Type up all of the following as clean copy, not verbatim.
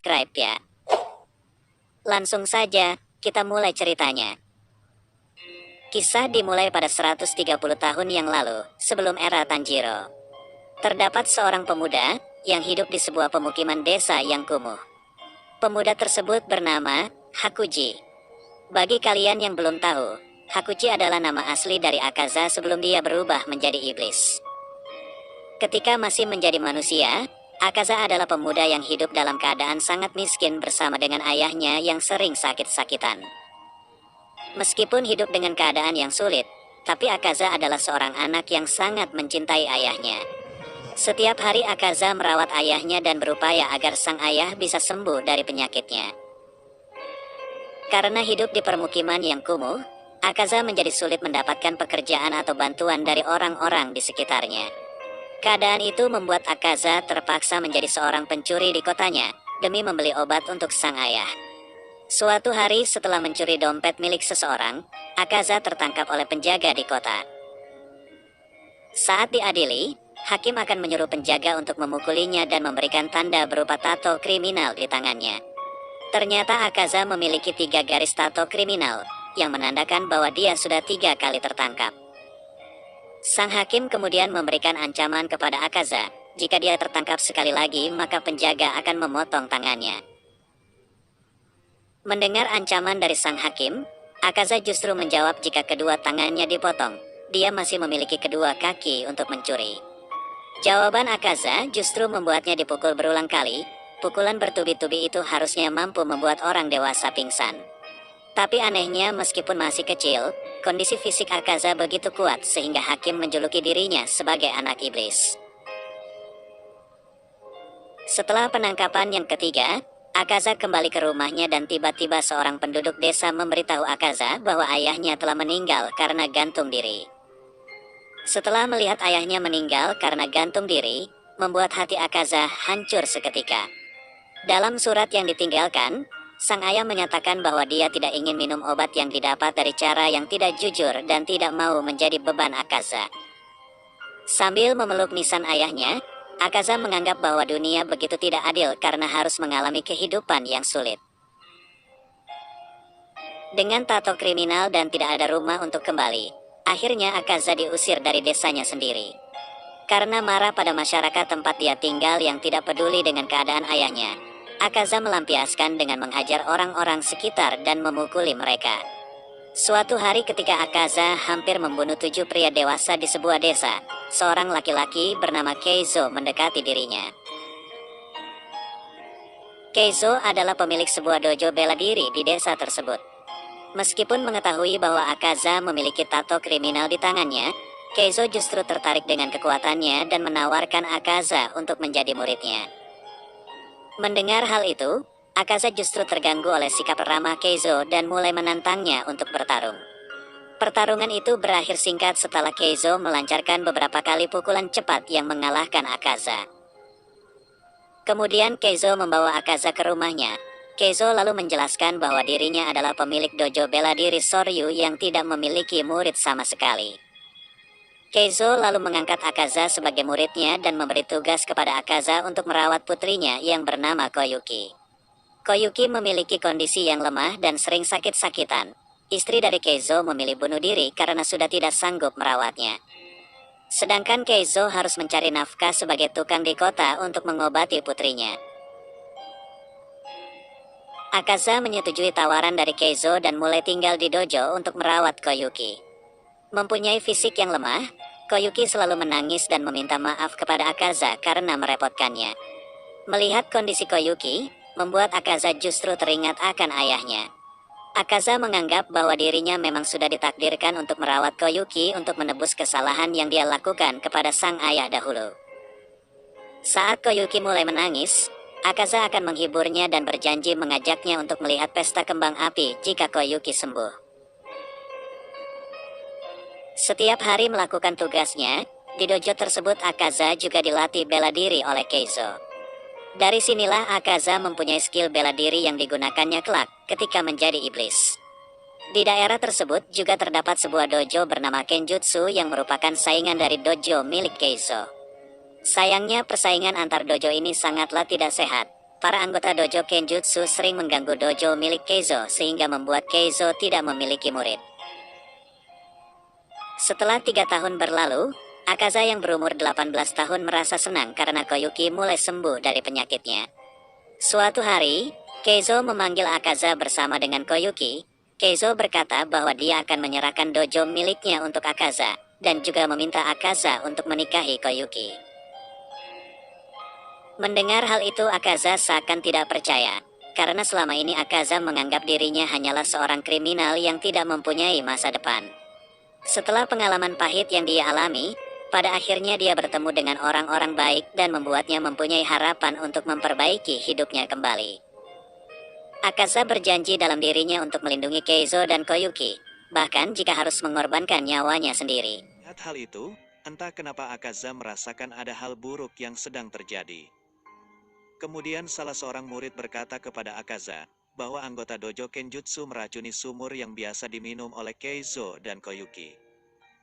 subscribe ya. Langsung saja, kita mulai ceritanya. Kisah dimulai pada 130 tahun yang lalu, sebelum era Tanjiro. Terdapat seorang pemuda yang hidup di sebuah pemukiman desa yang kumuh. Pemuda tersebut bernama Hakuji. Bagi kalian yang belum tahu, Hakuji adalah nama asli dari Akaza sebelum dia berubah menjadi iblis. Ketika masih menjadi manusia, Akaza adalah pemuda yang hidup dalam keadaan sangat miskin bersama dengan ayahnya yang sering sakit-sakitan. Meskipun hidup dengan keadaan yang sulit, tapi Akaza adalah seorang anak yang sangat mencintai ayahnya. Setiap hari Akaza merawat ayahnya dan berupaya agar sang ayah bisa sembuh dari penyakitnya. Karena hidup di permukiman yang kumuh, Akaza menjadi sulit mendapatkan pekerjaan atau bantuan dari orang-orang di sekitarnya. Keadaan itu membuat Akaza terpaksa menjadi seorang pencuri di kotanya demi membeli obat untuk sang ayah. Suatu hari setelah mencuri dompet milik seseorang, Akaza tertangkap oleh penjaga di kota. Saat diadili, hakim akan menyuruh penjaga untuk memukulinya dan memberikan tanda berupa tato kriminal di tangannya. Ternyata Akaza memiliki 3 garis tato kriminal yang menandakan bahwa dia sudah 3 kali tertangkap. Sang hakim kemudian memberikan ancaman kepada Akaza, jika dia tertangkap sekali lagi maka penjaga akan memotong tangannya. Mendengar ancaman dari sang hakim, Akaza justru menjawab jika kedua tangannya dipotong, dia masih memiliki kedua kaki untuk mencuri. Jawaban Akaza justru membuatnya dipukul berulang kali. Pukulan bertubi-tubi itu harusnya mampu membuat orang dewasa pingsan. Tapi anehnya meskipun masih kecil, kondisi fisik Akaza begitu kuat sehingga hakim menjuluki dirinya sebagai anak iblis. Setelah penangkapan yang ketiga, Akaza kembali ke rumahnya dan tiba-tiba seorang penduduk desa memberitahu Akaza bahwa ayahnya telah meninggal karena gantung diri. Setelah melihat ayahnya meninggal karena gantung diri, membuat hati Akaza hancur seketika. Dalam surat yang ditinggalkan, sang ayah menyatakan bahwa dia tidak ingin minum obat yang didapat dari cara yang tidak jujur dan tidak mau menjadi beban Akaza. Sambil memeluk nisan ayahnya, Akaza menganggap bahwa dunia begitu tidak adil karena harus mengalami kehidupan yang sulit. Dengan tato kriminal dan tidak ada rumah untuk kembali, akhirnya Akaza diusir dari desanya sendiri. Karena marah pada masyarakat tempat dia tinggal yang tidak peduli dengan keadaan ayahnya, Akaza melampiaskan dengan menghajar orang-orang sekitar dan memukuli mereka. Suatu hari ketika Akaza hampir membunuh 7 pria dewasa di sebuah desa, seorang laki-laki bernama Keizo mendekati dirinya. Keizo adalah pemilik sebuah dojo bela diri di desa tersebut. Meskipun mengetahui bahwa Akaza memiliki tato kriminal di tangannya, Keizo justru tertarik dengan kekuatannya dan menawarkan Akaza untuk menjadi muridnya. Mendengar hal itu, Akaza justru terganggu oleh sikap ramah Keizo dan mulai menantangnya untuk bertarung. Pertarungan itu berakhir singkat setelah Keizo melancarkan beberapa kali pukulan cepat yang mengalahkan Akaza. Kemudian Keizo membawa Akaza ke rumahnya. Keizo lalu menjelaskan bahwa dirinya adalah pemilik dojo bela diri Soryu yang tidak memiliki murid sama sekali. Keizo lalu mengangkat Akaza sebagai muridnya dan memberi tugas kepada Akaza untuk merawat putrinya yang bernama Koyuki. Koyuki memiliki kondisi yang lemah dan sering sakit-sakitan. Istri dari Keizo memilih bunuh diri karena sudah tidak sanggup merawatnya. Sedangkan Keizo harus mencari nafkah sebagai tukang di kota untuk mengobati putrinya. Akaza menyetujui tawaran dari Keizo dan mulai tinggal di dojo untuk merawat Koyuki. Mempunyai fisik yang lemah, Koyuki selalu menangis dan meminta maaf kepada Akaza karena merepotkannya. Melihat kondisi Koyuki, membuat Akaza justru teringat akan ayahnya. Akaza menganggap bahwa dirinya memang sudah ditakdirkan untuk merawat Koyuki untuk menebus kesalahan yang dia lakukan kepada sang ayah dahulu. Saat Koyuki mulai menangis, Akaza akan menghiburnya dan berjanji mengajaknya untuk melihat pesta kembang api jika Koyuki sembuh. Setiap hari melakukan tugasnya, di dojo tersebut Akaza juga dilatih bela diri oleh Keizo. Dari sinilah Akaza mempunyai skill bela diri yang digunakannya kelak ketika menjadi iblis. Di daerah tersebut juga terdapat sebuah dojo bernama Kenjutsu yang merupakan saingan dari dojo milik Keizo. Sayangnya persaingan antar dojo ini sangatlah tidak sehat, Para anggota dojo Kenjutsu sering mengganggu dojo milik Keizo sehingga membuat Keizo tidak memiliki murid. Setelah 3 tahun berlalu, Akaza yang berumur 18 tahun merasa senang karena Koyuki mulai sembuh dari penyakitnya. Suatu hari, Keizo memanggil Akaza bersama dengan Koyuki. Keizo berkata bahwa dia akan menyerahkan dojo miliknya untuk Akaza, dan juga meminta Akaza untuk menikahi Koyuki. Mendengar hal itu Akaza seakan tidak percaya, karena selama ini Akaza menganggap dirinya hanyalah seorang kriminal yang tidak mempunyai masa depan. Setelah pengalaman pahit yang dia alami, pada akhirnya dia bertemu dengan orang-orang baik dan membuatnya mempunyai harapan untuk memperbaiki hidupnya kembali. Akaza berjanji dalam dirinya untuk melindungi Keizo dan Koyuki, bahkan jika harus mengorbankan nyawanya sendiri. Lihat hal itu, entah kenapa Akaza merasakan ada hal buruk yang sedang terjadi. Kemudian salah seorang murid berkata kepada Akaza, bahwa anggota dojo Kenjutsu meracuni sumur yang biasa diminum oleh Keizo dan Koyuki.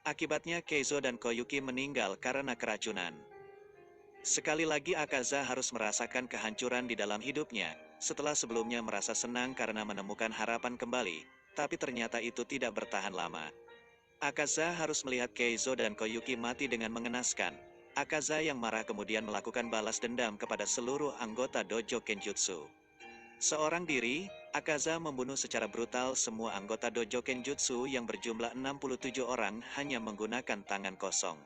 Akibatnya Keizo dan Koyuki meninggal karena keracunan. Sekali lagi Akaza harus merasakan kehancuran di dalam hidupnya, setelah sebelumnya merasa senang karena menemukan harapan kembali, tapi ternyata itu tidak bertahan lama. Akaza harus melihat Keizo dan Koyuki mati dengan mengenaskan. Akaza yang marah kemudian melakukan balas dendam kepada seluruh anggota dojo Kenjutsu. Seorang diri, Akaza membunuh secara brutal semua anggota dojo Kenjutsu yang berjumlah 67 orang hanya menggunakan tangan kosong.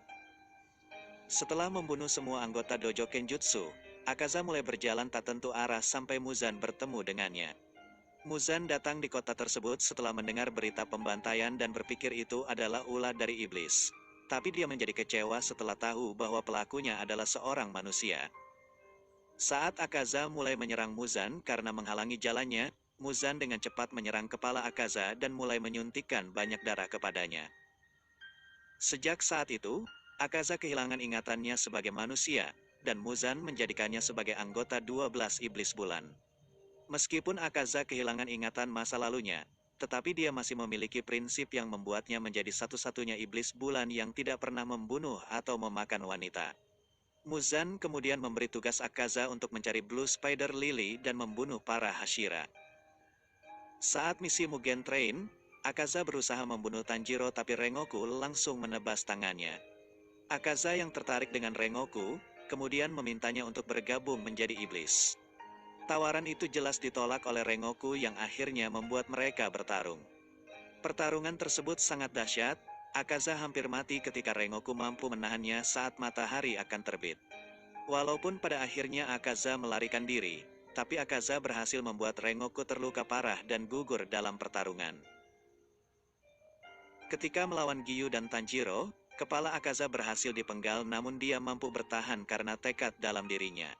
Setelah membunuh semua anggota dojo Kenjutsu, Akaza mulai berjalan tak tentu arah sampai Muzan bertemu dengannya. Muzan datang di kota tersebut setelah mendengar berita pembantaian dan berpikir itu adalah ulah dari iblis. Tapi dia menjadi kecewa setelah tahu bahwa pelakunya adalah seorang manusia. Saat Akaza mulai menyerang Muzan karena menghalangi jalannya, Muzan dengan cepat menyerang kepala Akaza dan mulai menyuntikkan banyak darah kepadanya. Sejak saat itu, Akaza kehilangan ingatannya sebagai manusia, dan Muzan menjadikannya sebagai anggota 12 iblis bulan. Meskipun Akaza kehilangan ingatan masa lalunya, tetapi dia masih memiliki prinsip yang membuatnya menjadi satu-satunya iblis bulan yang tidak pernah membunuh atau memakan wanita. Muzan kemudian memberi tugas Akaza untuk mencari Blue Spider Lily dan membunuh para Hashira. Saat misi Mugen Train, Akaza berusaha membunuh Tanjiro tapi Rengoku langsung menebas tangannya. Akaza yang tertarik dengan Rengoku, kemudian memintanya untuk bergabung menjadi iblis. Tawaran itu jelas ditolak oleh Rengoku yang akhirnya membuat mereka bertarung. Pertarungan tersebut sangat dahsyat, Akaza hampir mati ketika Rengoku mampu menahannya saat matahari akan terbit. Walaupun pada akhirnya Akaza melarikan diri, tapi Akaza berhasil membuat Rengoku terluka parah dan gugur dalam pertarungan. Ketika melawan Giyu dan Tanjiro, kepala Akaza berhasil dipenggal namun dia mampu bertahan karena tekad dalam dirinya.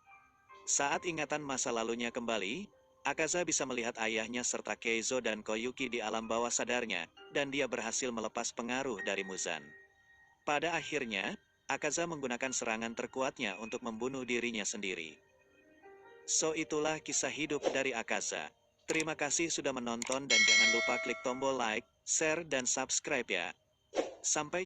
Saat ingatan masa lalunya kembali, Akaza bisa melihat ayahnya serta Keizo dan Koyuki di alam bawah sadarnya, dan dia berhasil melepas pengaruh dari Muzan. Pada akhirnya, Akaza menggunakan serangan terkuatnya untuk membunuh dirinya sendiri. So itulah kisah hidup dari Akaza. Terima kasih sudah menonton dan jangan lupa klik tombol like, share dan subscribe ya. Sampai